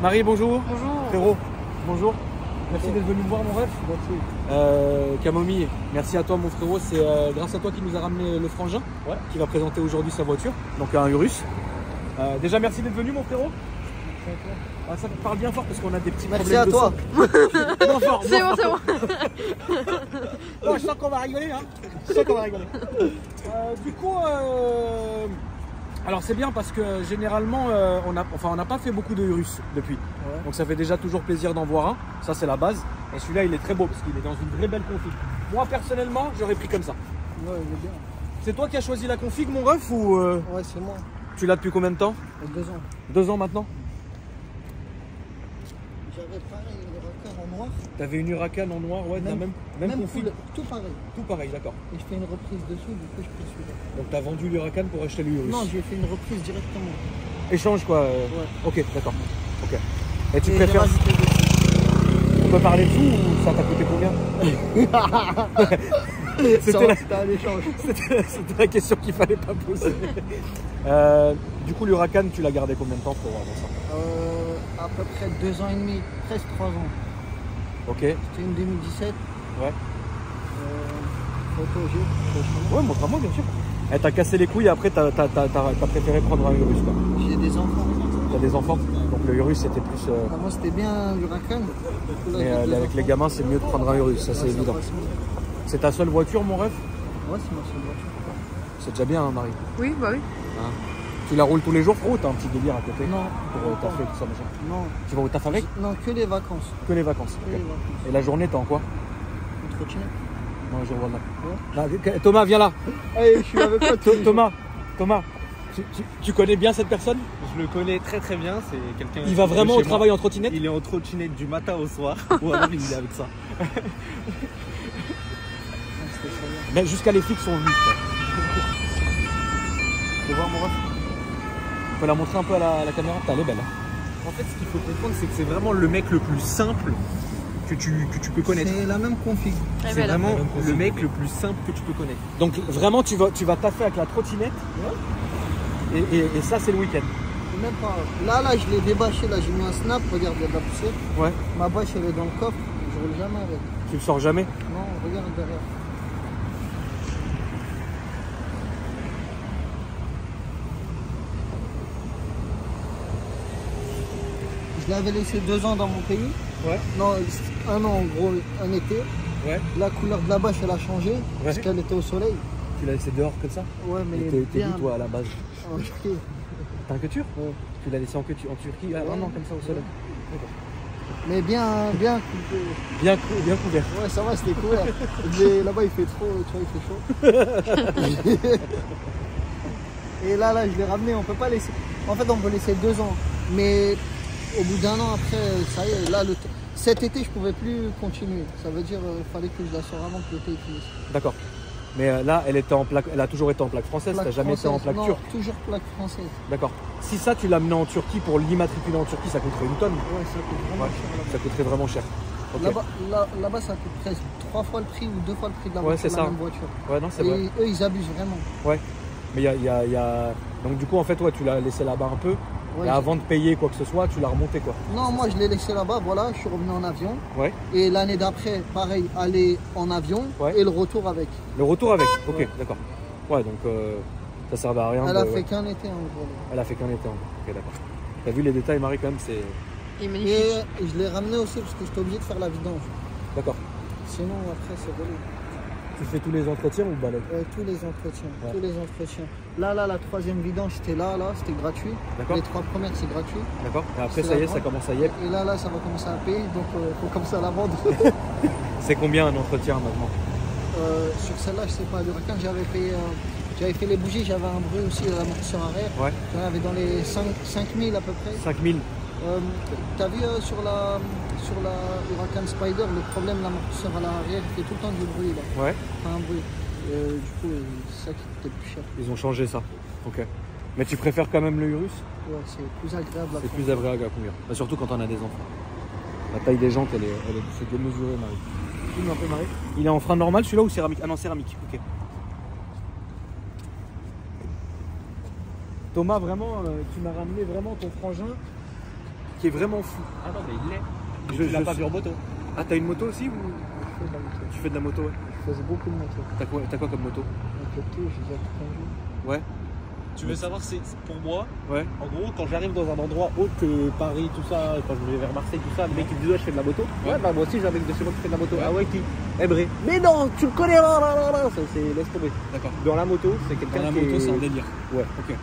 Marie, bonjour. Bonjour. Frérot, bonjour. Merci d'être venu me voir, mon ref. Camomille, merci à toi, mon frérot. C'est grâce à toi qu'il nous a ramené le frangin, qui va présenter aujourd'hui sa voiture, donc un Urus. Déjà, merci d'être venu, mon frérot. Ah, ça parle bien fort parce qu'on a des petits problèmes de son. C'est bon, c'est bon. Bon, je sens qu'on va rigoler, hein. Je sens qu'on va rigoler. Du coup, alors c'est bien parce que généralement, on n'a pas fait beaucoup de Urus depuis. Ouais. Donc ça fait déjà toujours plaisir d'en voir un. Ça, c'est la base. Et celui-là, il est très beau parce qu'il est dans une vraie belle config. Moi, personnellement, j'aurais pris comme ça. Ouais, il est bien. C'est toi qui as choisi la config, mon ref, ou Ouais, c'est moi. Tu l'as depuis combien de temps? 2 ans. 2 ans maintenant? J'avais pareil une Huracan en noir. T'avais une Huracan en noir, ouais, même config. Tout pareil. Tout pareil, d'accord. Et je fais une reprise dessus, du coup je pris celui-là. Donc t'as vendu l'Huracan pour acheter l'Urus? Non, j'ai fait une reprise directement. Échange quoi. Ouais. Ok, d'accord. Ok. Et tu préfères... On peut parler de tout ou ça t'a coûté combien? C'était un échange. C'était la question qu'il fallait pas poser. Du coup, l'Huracan, tu l'as gardé combien de temps pour avoir ça? À peu près 2 ans et demi, presque 3 ans. Ok. C'était une 2017. Ouais. Photo, j'ai. Ouais, montre-moi, bien sûr. Eh, t'as cassé les couilles et après t'as préféré prendre un Urus, quoi. J'ai des enfants. T'as des enfants? Donc le Urus c'était plus... Moi c'était bien l'Huracan. Mais avec les gamins c'est mieux de prendre un Urus, ça c'est évident. C'est ta seule voiture, mon ref? Ouais, c'est ma seule voiture. C'est déjà bien, hein, Marie? Oui, bah oui. Hein? Tu la roules tous les jours, frérot? T'as un petit délire à côté? Non. Pour taffer, tout ça, machin? Non. Tu vas au taf avec? Non, que les vacances. Que les vacances. Que les vacances. Et la journée, t'es en quoi? Entretien. Non, je revois là. Ouais. Thomas, viens là. Allez, je suis avec toi. Thomas, tu connais bien cette personne? Je le connais très très bien, c'est quelqu'un... Il va vraiment au travail en trottinette? Il est en trottinette du matin au soir, ou alors il est avec ça. Mais jusqu'à les flics sont venus. Tu veux voir mon ref? Tu peux la montrer un peu à la caméra? Elle est belle. Hein. En fait, ce qu'il faut comprendre, c'est que c'est vraiment le mec le plus simple que tu peux connaître. C'est la même config. C'est vraiment le mec le plus simple que tu peux connaître. Donc vraiment, tu vas taffer avec la trottinette. Ouais. Et ça, c'est le week-end. Même pas. Là, je l'ai débâché. Là, j'ai mis un snap. Regarde, il y a de la poussière. Ouais. Ma bâche, elle est dans le coffre. Je roule jamais avec. Tu le sors jamais? Non, regarde derrière. Je l'avais laissé 2 ans dans mon pays. Ouais. Non, 1 an en gros, un été. Ouais. La couleur de la bâche, elle a changé parce qu'elle était au soleil. Tu l'as laissé dehors comme ça? Ouais, mais t'es d'où toi à la base? En Turquie. T'es un couture? Ouais. Tu l'as laissé en Turquie? Ah non, comme ça au soleil. Mais bien coupé. Bien couvert. Ouais, ça va, c'était couvert. Mais là-bas, il fait trop, tu vois, il fait chaud. Et là, je l'ai ramené. On peut pas laisser. En fait, on peut laisser 2 ans. Mais au bout d'1 an après, ça y est, là, cet été, je pouvais plus continuer. Ça veut dire qu'il fallait que je la sorte avant que l'été finisse. D'accord. Mais là, elle a toujours été en plaque française, t'as jamais été en plaque turque? Toujours plaque française. D'accord. Si ça, tu l'amenais en Turquie pour l'immatriculer en Turquie, ça coûterait une tonne? Ouais, ça coûte vraiment cher. Ça coûterait vraiment cher. Okay. Là-bas, ça coûte presque 3 fois le prix ou 2 fois le prix de la voiture, voiture, la même voiture. Ouais, non, c'est vrai. Et eux, ils abusent vraiment. Ouais. Mais il y a... Donc du coup, en fait, ouais, tu l'as laissé là-bas un peu. Ouais, et avant de payer quoi que ce soit, tu l'as remonté quoi? Non, moi je l'ai laissé là-bas, voilà, je suis revenu en avion. Ouais. Et l'année d'après, pareil, aller en avion et le retour avec. Le retour avec? Ok, ouais. D'accord. Ouais, donc ça servait à rien. Elle a fait qu'un été en gros. Elle a fait qu'un été en gros. Ok, d'accord. T'as vu les détails, Marie, quand même, c'est... Il est magnifique. Et je l'ai ramené aussi parce que j'étais obligé de faire la vidange. D'accord. Sinon, après, c'est relou. Tu fais tous les entretiens ou balade? Tous les entretiens, tous les entretiens. Là, la 3e vidange, c'était là, c'était gratuit. D'accord. Les 3 premières, c'est gratuit. D'accord. Et après, ça y est, ça commence à y être. Et là, ça va commencer à payer, donc faut commencer à la vendre. C'est combien un entretien maintenant? Sur celle-là, je sais pas, l'Huracan, j'avais fait les bougies, j'avais un bruit aussi de l'amortisseur arrière. Ouais. J'en avais dans les 5000 à peu près. 5000. T'as vu sur la Huracan Spider, le problème de l'amortisseur à l'arrière, il fait tout le temps du bruit là. Ouais. Enfin, un bruit. Du coup, c'est ça qui coûtait le plus cher. Ils ont changé ça. Ok. Mais tu préfères quand même le Urus? Ouais, c'est plus agréable à conduire. C'est plus agréable à conduire. Bah, surtout quand on a des enfants. La taille des jantes, c'est démesuré, Marie. Dis-nous un peu, Marie. Il est en frein normal celui-là ou céramique? Ah non, céramique. Ok. Thomas, vraiment, tu m'as ramené vraiment ton frangin qui est vraiment fou. Ah non, mais il l'est. Je Tu l'as pas suis- vu en moto. Ah, t'as une moto aussi ou Je fais de la moto. tu fais de la moto, ouais. Je faisais beaucoup de moto. T'as quoi comme moto? Un Kepto, j'ai déjà tout conduit. Ouais, Tu veux savoir, c'est pour moi, ouais. en gros, quand j'arrive dans un endroit autre que Paris, tout ça, quand je vais vers Marseille, tout ça, le mec il me dit ouais, je fais de la moto. Ouais, bah moi aussi j'ai un mec de chez moi qui fait de la moto. Ah ouais, qui? Emre. Mais non, tu le connais, là. Ça, c'est laisse tomber. D'accord. Dans la moto, c'est quelqu'un Dans la qui moto, est- c'est un délire. Ouais. Ok.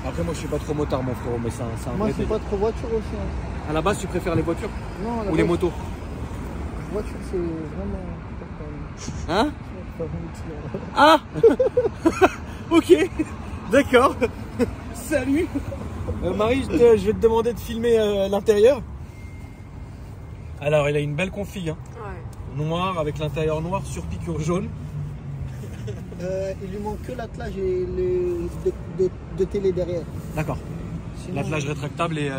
Après, moi, je suis pas trop motard, mon frérot, mais c'est un Moi, vrai je suis délire. pas trop voiture aussi. Hein. À la base, tu préfères les voitures Non, la ou les motos? voiture, c'est vraiment. Hein? Pas mentir. Ah ok, d'accord. Salut. Marie, je vais te demander de filmer l'intérieur. Alors, il a une belle config, hein. Ouais. Noir avec l'intérieur noir sur piqûre jaune. Il lui manque que l'attelage et de télé derrière. D'accord. Sinon, L'attelage rétractable et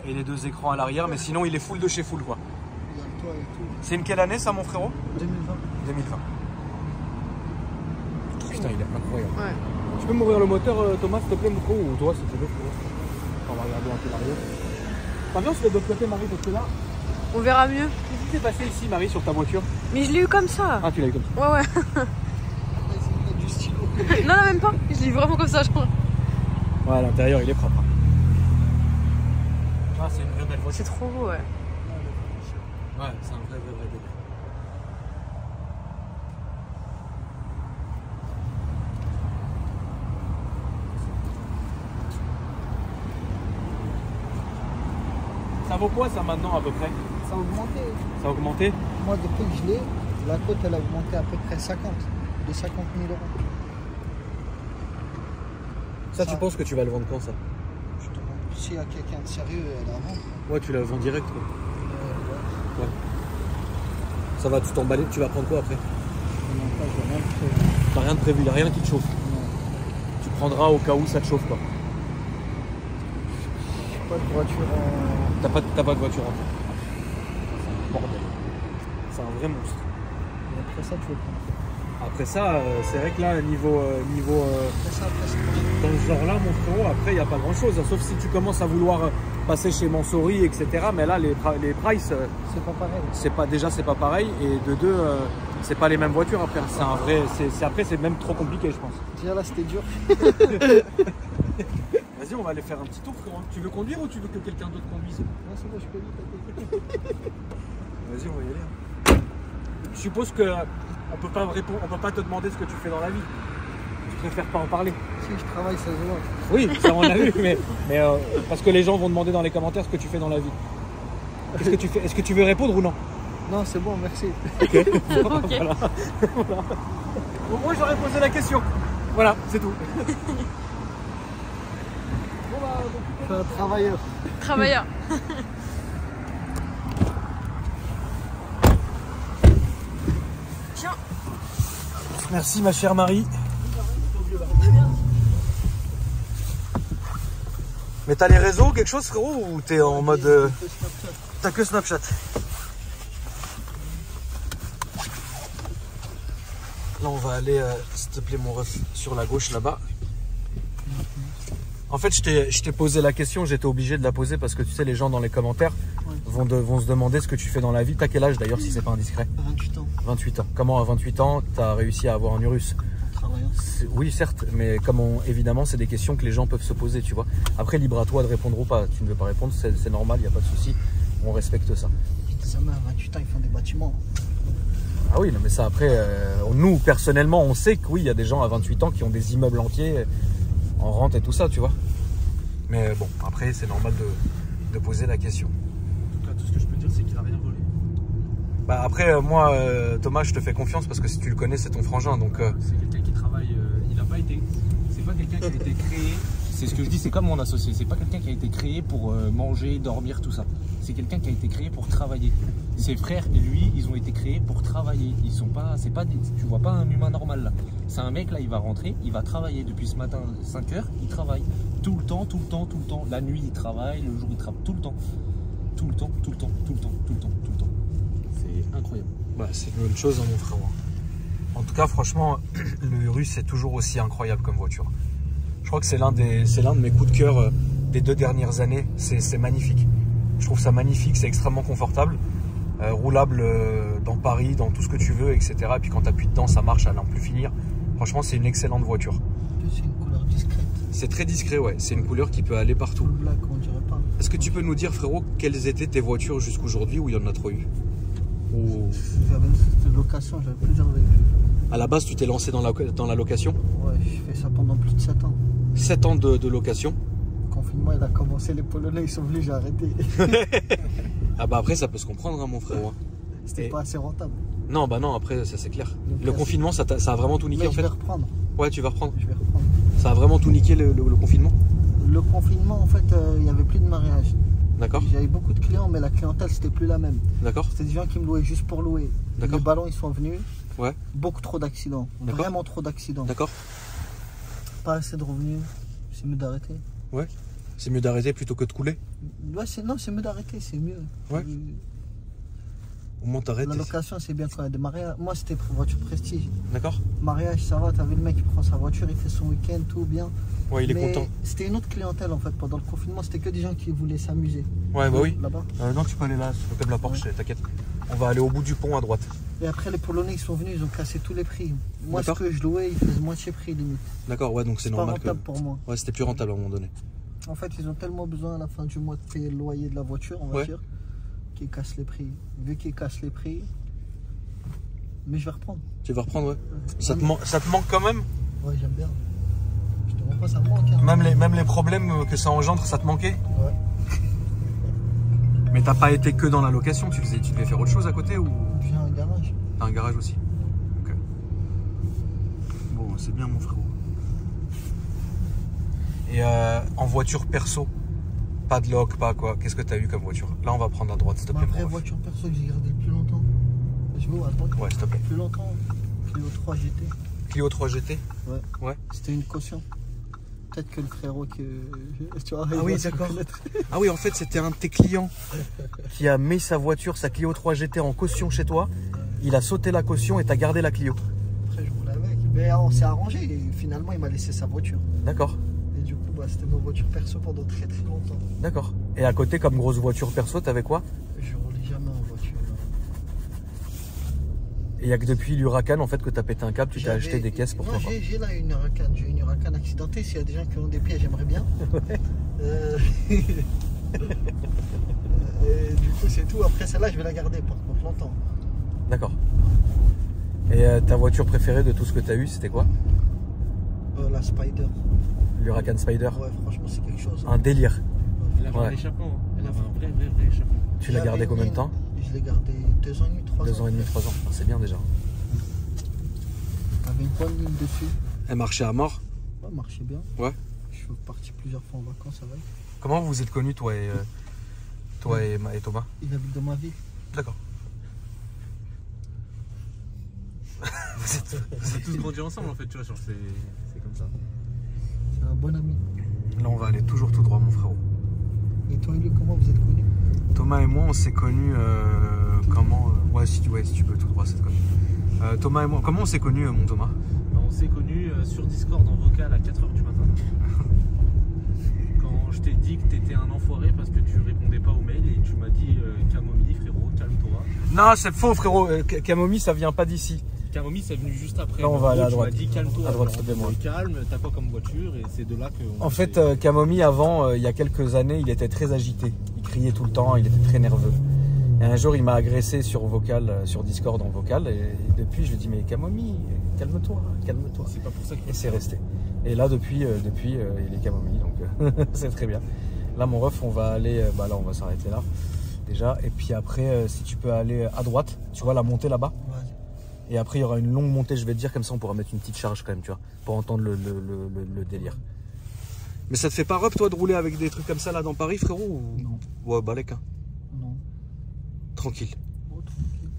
les deux écrans à l'arrière, mais sinon il est full de chez full, quoi. il y a le toit et tout. C'est une quelle année ça, mon frérot? 2020. 2020. Putain, il est incroyable. Ouais. Tu peux m'ouvrir le moteur, Thomas, s'il te plaît, mon frérot, ou toi, si tu veux, frérot. On va regarder un peu l'arrière. Par contre, je vais de l'autre côté, Marie, parce que là, On verra mieux. qu'est-ce qui s'est passé ici, Marie, sur ta voiture? Mais je l'ai eu comme ça. Ah, tu l'as eu comme ça. Ouais, ouais. Il y a du stylo. Non, même pas. Je l'ai eu vraiment comme ça, je crois. Ouais, l'intérieur, il est propre. Ah, c'est une vraie belle voiture. C'est trop beau, ouais. Ouais, c'est un vrai délire. Ça vaut quoi ça maintenant à peu près? Ça a augmenté. Ça a augmenté? Moi, depuis que je l'ai, la cote, elle a augmenté à peu près 50. De 50 000 euros. Ça, tu penses que tu vas le vendre quand ça? Je te demande, s'il y a quelqu'un de sérieux, elle a vendre. Ouais, tu la vends direct quoi. Ouais. Ouais. Ça va, tu t'emballer, tu vas prendre quoi après? Non, pas, j'ai rien prévu. T'as rien de prévu, y a rien qui te chauffe. Non. Tu prendras au cas où ça te chauffe quoi. Pas de voiture en. T'as pas de voiture en fait. Bordel. C'est un vrai monstre. Et après ça, tu veux prendre. Après ça, c'est vrai que là, niveau Après ça, dans ce genre-là, mon frérot, après, il n'y a pas grand-chose. Sauf si tu commences à vouloir passer chez Mansouri, etc. Mais là, les prices, c'est pas pareil. c'est pas pareil. Et de deux, c'est pas les mêmes voitures après. C'est un vrai. Après, c'est même trop compliqué, je pense. Déjà là, c'était dur. Vas-y, on va aller faire un petit tour, frérot. Tu veux conduire ou tu veux que quelqu'un d'autre conduise? Non, c'est bon, je peux vite. Vas-y, on va y aller. Je suppose que on peut pas répondre, on peut pas te demander ce que tu fais dans la vie. Tu préfères pas en parler. Si je travaille, ça se voit. Oui, ça on l'a vu, mais parce que les gens vont demander dans les commentaires ce que tu fais dans la vie. Qu'est-ce que tu fais? Est-ce que tu veux répondre ou non? Non, c'est bon, merci. Ok. Ok. Voilà. Au moins j'aurais posé la question. Voilà, c'est tout. Je suis un travailleur. Travailleur. Tiens. Merci ma chère Marie. Mais t'as les réseaux, quelque chose frérot, ou t'es en mode... T'as que Snapchat? Là on va aller, s'il te plaît mon ref, sur la gauche là-bas. En fait je t'ai posé la question, j'étais obligé de la poser parce que tu sais les gens dans les commentaires vont se demander ce que tu fais dans la vie. T'as quel âge d'ailleurs si c'est pas indiscret? 28 ans. 28 ans. Comment à 28 ans t'as réussi à avoir un Urus? Travailleur. Oui certes, mais évidemment c'est des questions que les gens peuvent se poser, tu vois. Après libre à toi de répondre ou pas. Tu ne veux pas répondre, c'est normal, il n'y a pas de souci. On respecte ça. Des hommes à 28 ans, ils font des bâtiments. Ah oui, non mais ça après, nous personnellement on sait que oui, il y a des gens à 28 ans qui ont des immeubles entiers en rente et tout ça, tu vois. Mais bon, après c'est normal de poser la question. En tout cas, tout ce que je peux dire, c'est qu'il a rien volé. Bah après, moi, Thomas, je te fais confiance parce que si tu le connais, c'est ton frangin, donc... C'est quelqu'un qui travaille, il n'a pas été... C'est pas quelqu'un qui a été créé... C'est ce que je dis, c'est comme mon associé. C'est pas quelqu'un qui a été créé pour manger, dormir, tout ça. C'est quelqu'un qui a été créé pour travailler. Ses frères et lui, ils ont été créés pour travailler. Ils sont pas... C'est pas des, tu vois pas un humain normal là. C'est un mec là, il va rentrer, il va travailler. Depuis ce matin, 5 h, il travaille. Tout le temps, tout le temps, tout le temps. La nuit, il travaille, le jour, il travaille. Tout le temps. Tout le temps, tout le temps, tout le temps, tout le temps, tout le temps. C'est incroyable. Bah, c'est une bonne chose, hein, mon frère. En tout cas, franchement, le Urus, c'est toujours aussi incroyable comme voiture. Je crois que c'est l'un de mes coups de cœur des 2 dernières années, c'est magnifique. Je trouve ça magnifique, c'est extrêmement confortable. Roulable dans Paris, dans tout ce que tu veux, etc. Et puis quand tu appuies dedans, ça marche à n'en plus finir. Franchement, c'est une excellente voiture. C'est une couleur discrète. C'est très discret, ouais. C'est une couleur qui peut aller partout. Full black, on dirait pas. Est-ce que tu peux nous dire, frérot, quelles étaient tes voitures jusqu'aujourd'hui ou il y en a trop eu? Ou... J'avais une location, j'avais plusieurs véhicules. À la base, tu t'es lancé dans la location? Ouais, je fais ça pendant plus de 7 ans. 7 ans de location? Le confinement, il a commencé, les Polonais, ils sont venus, j'ai arrêté. Ah bah après, ça peut se comprendre, hein, mon frérot. C'était pas assez rentable. Non, bah non, après, ça c'est clair. Donc, Le confinement, ça a vraiment tout niqué Mais en je fait? vais reprendre. Ouais, tu vas reprendre. Je vais reprendre. Ça a vraiment tout niqué le confinement? Le confinement, en fait, il n'y avait plus de mariage. D'accord? J'avais beaucoup de clients, mais la clientèle, c'était plus la même. D'accord? C'était des gens qui me louaient juste pour louer. D'accord. Les ballons, ils sont venus. Ouais. Beaucoup trop d'accidents. D'accord. Vraiment trop d'accidents. D'accord? Pas assez de revenus. C'est mieux d'arrêter. Ouais. C'est mieux d'arrêter plutôt que de couler? Ouais, non, c'est mieux d'arrêter, c'est mieux. Ouais. Au moins t'arrêtes. La location, c'est bien quand il y a des mariages. Moi, c'était voiture prestige. D'accord? Mariage, ça va, t'as vu le mec qui prend sa voiture, il fait son week-end, tout bien. Ouais, il est Mais content. c'était une autre clientèle en fait. Pendant le confinement, c'était que des gens qui voulaient s'amuser. Ouais, bah oui. Là-bas. Non, tu peux aller là, sur le côté de la Porsche, t'inquiète. On va aller au bout du pont à droite. Et après, les Polonais, ils sont venus, ils ont cassé tous les prix. Moi, ce D'accord. que je louais, ils faisaient moitié prix limite. D'accord, ouais, donc c'est Pas normal que. rentable pour moi. Ouais, c'était plus rentable à un moment donné. En fait, ils ont tellement besoin à la fin du mois de payer le loyer de la voiture, on va Ouais. dire, qu'ils cassent les prix. Vu qu'ils cassent les prix, mais je vais reprendre. Tu vas reprendre, ouais. Ça te manque quand même? Ouais, j'aime bien. Je te montre pas, ça me manque. Hein. Même les problèmes que ça engendre, ça te manquait? Ouais. Mais t'as pas été que dans la location, tu devais faire autre chose à côté ou J'ai un garage. t'as un garage aussi? Ok. Bon, c'est bien mon frérot. Et en voiture perso, pas de loc, pas quoi, qu'est-ce que t'as eu comme voiture? Là on va prendre à droite s'il te Ma plaît. vraie mon ref. voiture perso que j'ai gardée le plus longtemps. Je veux, attends. Ouais, s'il te plaît. Plus longtemps. Clio 3 GT. Clio 3 GT? Ouais. Ouais. C'était une caution. Peut-être que le frérot que. Tu vois, il Ah oui, va se d'accord. reconnaître. Ah oui, en fait, c'était un de tes clients qui a mis sa voiture, sa Clio 3 GT en caution chez toi. Il a sauté la caution et t'as gardé la Clio. Après, je roule avec. Mais on s'est arrangé et finalement, il m'a laissé sa voiture. D'accord, Et du coup, bah, c'était ma voiture perso pendant très très longtemps. d'accord. Et à côté, comme grosse voiture perso, t'avais quoi? Je roulais jamais en voiture. Et il n'y a que depuis l'Huracan en fait que t'as pété un câble, tu t'es J'avais- acheté des caisses pour Non, toi. quoi. j'ai là une Huracan. J'ai une Huracan accidentée. S'il y a des gens qui ont des pieds, j'aimerais bien. Et du coup, c'est tout. Après celle-là, je vais la garder par contre longtemps. D'accord. Et ta voiture préférée de tout ce que t'as eu, c'était quoi? La Spider. L'Huracan Spider. Ouais, franchement, c'est quelque chose. Un délire. Elle avait Ouais. un échappement, hein. Elle avait un vrai échappement. Tu l'as gardé combien de temps? Je l'ai gardé 2 ans et demi, 3 ans. 2 ans et demi, 3 ans. Ah, c'est bien déjà. T'avais une bonne ligne dessus. Elle marchait à mort. Ouais, marchait bien. Ouais. Je suis parti plusieurs fois en vacances avec. Comment vous vous êtes connus, toi et Thomas? Il habite dans ma ville. D'accord. On a tous grandi ensemble en fait, tu vois, genre c'est comme ça. C'est un bon ami. Là, on va aller toujours tout droit, mon frérot. Et toi et lui, comment vous êtes connus? Thomas et moi, on s'est connus comment ouais, si tu peux tout droit, c'est connu. Thomas et moi, comment on s'est connus, mon Thomas? On s'est connus sur Discord en vocal à 4h du matin. Quand je t'ai dit que t'étais un enfoiré parce que tu répondais pas aux mails et tu m'as dit Camomille, frérot, calme-toi. Non, c'est faux, frérot. Camomille, ça vient pas d'ici. Camomille, c'est venu juste après. Là, on va aller à droite. Tu m'as dit calme-toi. À droite, genre, s'il te plaît, moi. calme, t'as quoi comme voiture? Et c'est de là que. En fait, Camomille, avant, il y a quelques années, il était très agité. Il criait tout le temps, il était très nerveux. Et un jour, il m'a agressé sur vocal, sur Discord en vocal. Et depuis, je lui ai dit, mais Camomille, calme-toi, calme-toi. C'est pas pour ça que. Et c'est resté. Et là, depuis, il est Camomille, donc c'est très bien. Là, mon ref, on va aller, là, on va s'arrêter là, déjà. Et puis après, si tu peux aller à droite, tu vois la montée là-bas. Ouais. Et après, il y aura une longue montée, je vais te dire, comme ça, on pourra mettre une petite charge quand même, tu vois, pour entendre le délire. Mais ça te fait pas rep, toi, de rouler avec des trucs comme ça, là, dans Paris, frérot ou... Non. Ouais, balèque, hein. Non. Tranquille. Oh, tranquille.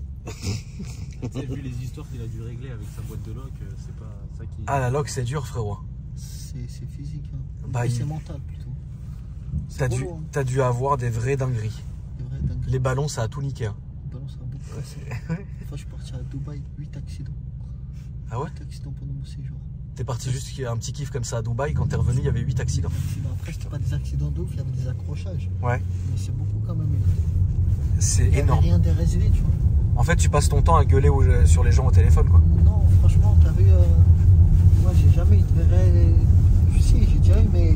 Tu as vu les histoires qu'il a dû régler avec sa boîte de loc, c'est pas ça qui. Ah, la loc, c'est dur, frérot. C'est physique. Hein. Bah, C'est mental plutôt. T'as dû avoir des vraies dingueries. C'est vrai, dingue. Les ballons, ça a tout niqué, hein. Les ballons, ça a beaucoup cassé. Une fois, je suis parti à Dubaï, 8 accidents. Ah ouais? 8 accidents pendant mon séjour. T'es parti juste un petit kiff comme ça à Dubaï. Quand t'es revenu, il y avait 8 accidents. Après, c'était pas des accidents de ouf, il y avait des accrochages. Ouais. Mais c'est beaucoup quand même. C'est Il y avait énorme. rien de résilié, tu vois. En fait, tu passes ton temps à gueuler sur les gens au téléphone, quoi. Non, franchement, t'as vu, moi j'ai jamais eu de vrai. Si, j'ai déjà eu, mais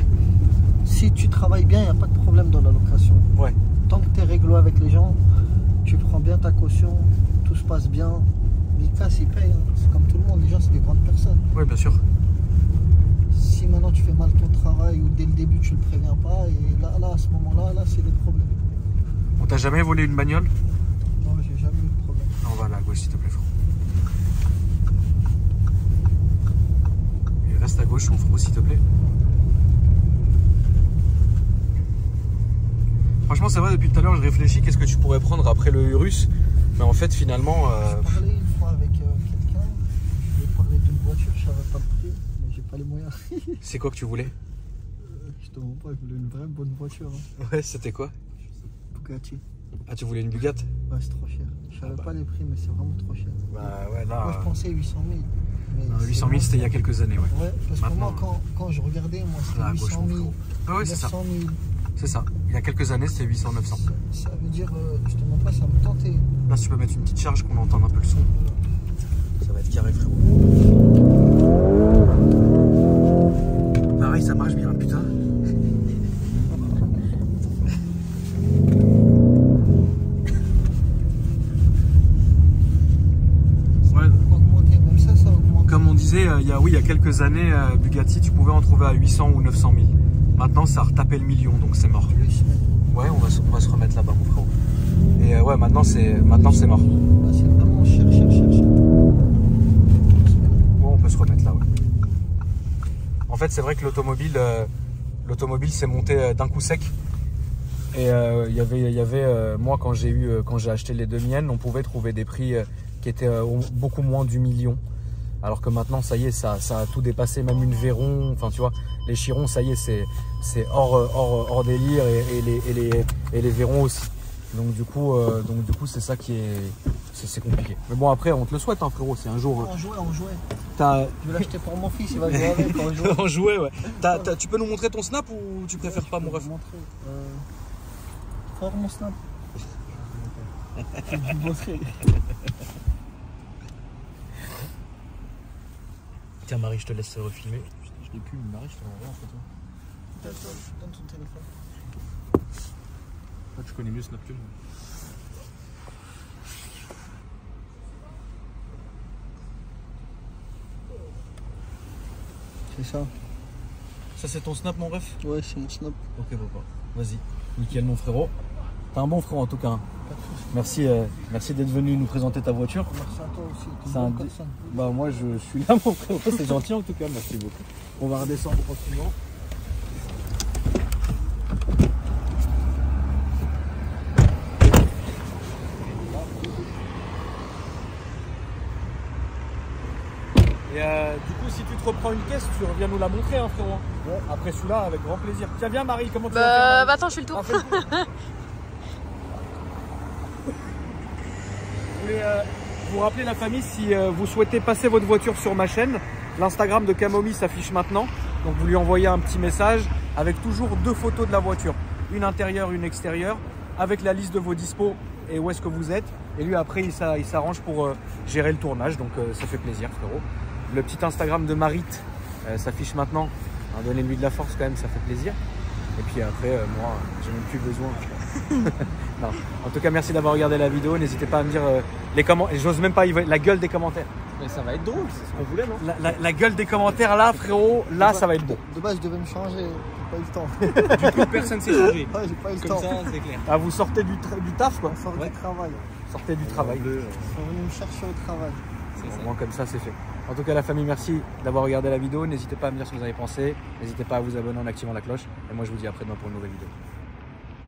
si tu travailles bien, il n'y a pas de problème dans la location. Ouais. Tant que tu es réglo avec les gens, tu prends bien ta caution, tout se passe bien. Les casses, ils payent. Hein. C'est comme tout le monde, les gens, c'est des grandes personnes. Oui, bien sûr. Si maintenant tu fais mal ton travail ou dès le début tu le préviens pas, et là à ce moment-là, là, c'est des problèmes. On t'a jamais volé une bagnole? Non, j'ai jamais eu de problème. On va là à gauche, s'il te plaît, frérot. Et reste à gauche, mon frérot, s'il te plaît. Franchement, c'est vrai, depuis tout à l'heure, je réfléchis qu'est-ce que tu pourrais prendre après le Urus. Mais en fait, finalement. J'ai parlé une fois avec quelqu'un, je lui ai parlé d'une voiture, je savais pas le prix, mais j'ai pas les moyens. C'est quoi que tu voulais? Je te mens pas, je voulais une vraie bonne voiture. Hein. Ouais, c'était quoi? Bugatti. Ah, tu voulais une Bugatti? Ouais, c'est trop cher. Je savais pas les prix, mais c'est vraiment trop cher. Bah ouais, là. Moi, je pensais 800 000. Mais 800 000, c'était il y a quelques années, ouais. Ouais, parce que Maintenant, moi, quand je regardais, moi, là, à c'était gauche, 800 mon 000, frérot. Ah ouais, c'est ça. 900 000. C'est ça. Il y a quelques années, c'était 800-900. Ça veut dire, je te mens pas, ça me tentait. Là, si tu peux mettre une petite charge qu'on entende un peu le son. Ça va être carré, frérot. Pareil, ça marche bien, putain. Ouais. Augmenter, même ça augmente. Comme on disait, il y a quelques années, Bugatti, tu pouvais en trouver à 800 ou 900 000. Maintenant, ça a retapé le million, donc c'est mort. Plus, mais Ouais, on va se remettre là-bas, mon frérot. Et ouais, maintenant c'est mort. là, c'est vraiment cher. Bon, on peut se remettre là, ouais. En fait, c'est vrai que l'automobile s'est montée d'un coup sec. Et il y avait moi, quand j'ai acheté les deux miennes, on pouvait trouver des prix qui étaient beaucoup moins du million. Alors que maintenant, ça y est, ça a tout dépassé, même une Veyron. Enfin, tu vois, les Chiron, ça y est, c'est hors délire et les Veyrons aussi. Donc du coup, c'est ça qui c'est compliqué. Mais bon, après, on te le souhaite, hein, frérot. C'est un jour. On jouait. T'as Je vais l'acheter pour mon fils, il va jouer avec quand on joue. en jouet, ouais. Tu peux nous montrer ton snap ou tu préfères pas, mon ref? Faut avoir mon snap. Je vais vous montrer. Tiens, Marie, je te laisse refilmer. Je l'ai plus, Marie, je te l'envoie en photo. Donne ton téléphone. Toi, tu connais mieux Snap que moi. C'est ça. Ça, c'est ton snap, mon ref? Ouais, c'est mon snap. Ok, papa. Vas-y. Nickel, mon frérot. T'es un bon frère, en tout cas. Merci d'être venu nous présenter ta voiture. Merci à toi aussi. C'est un personne. Bah, moi, je suis là, mon frérot. C'est gentil, en tout cas. Merci beaucoup. On va redescendre tranquillement. Et du coup, si tu te reprends une caisse, tu reviens nous la montrer, hein, frérot. Ouais. Après celui-là, avec grand plaisir. Tiens, viens, Marie, comment tu vas faire, Marie? Attends, je fais le tour. Je voulais vous rappeler, la famille, si vous souhaitez passer votre voiture sur ma chaîne, l'Instagram de Camomille s'affiche maintenant. Donc vous lui envoyez un petit message avec toujours 2 photos de la voiture. Une intérieure, une extérieure, avec la liste de vos dispos et où est-ce que vous êtes. Et lui, après, il s'arrange pour gérer le tournage. Donc ça fait plaisir, frérot. Le petit Instagram de Marit s'affiche maintenant. Hein, donnez-lui de la force quand même, ça fait plaisir. Et puis après, moi, j'ai même plus besoin. Non. En tout cas, merci d'avoir regardé la vidéo. N'hésitez pas à me dire les commentaires. J'ose même pas la gueule des commentaires. Mais ça va être drôle, c'est ce qu'on voulait, non? La gueule des commentaires, là, frérot, là, ça va être bon. De base, je devais me changer. J'ai pas eu le temps. Du coup, personne s'est changé. Ouais, j'ai pas eu le Comme temps. ça, c'est clair. Ah, vous sortez du taf, quoi. On sort du travail. Sortez du travail. Ils sont venus me chercher au travail. Au moins, comme ça, c'est fait. En tout cas, la famille, merci d'avoir regardé la vidéo. N'hésitez pas à me dire ce que vous avez pensé. N'hésitez pas à vous abonner en activant la cloche. Et moi, je vous dis à après-demain pour une nouvelle vidéo.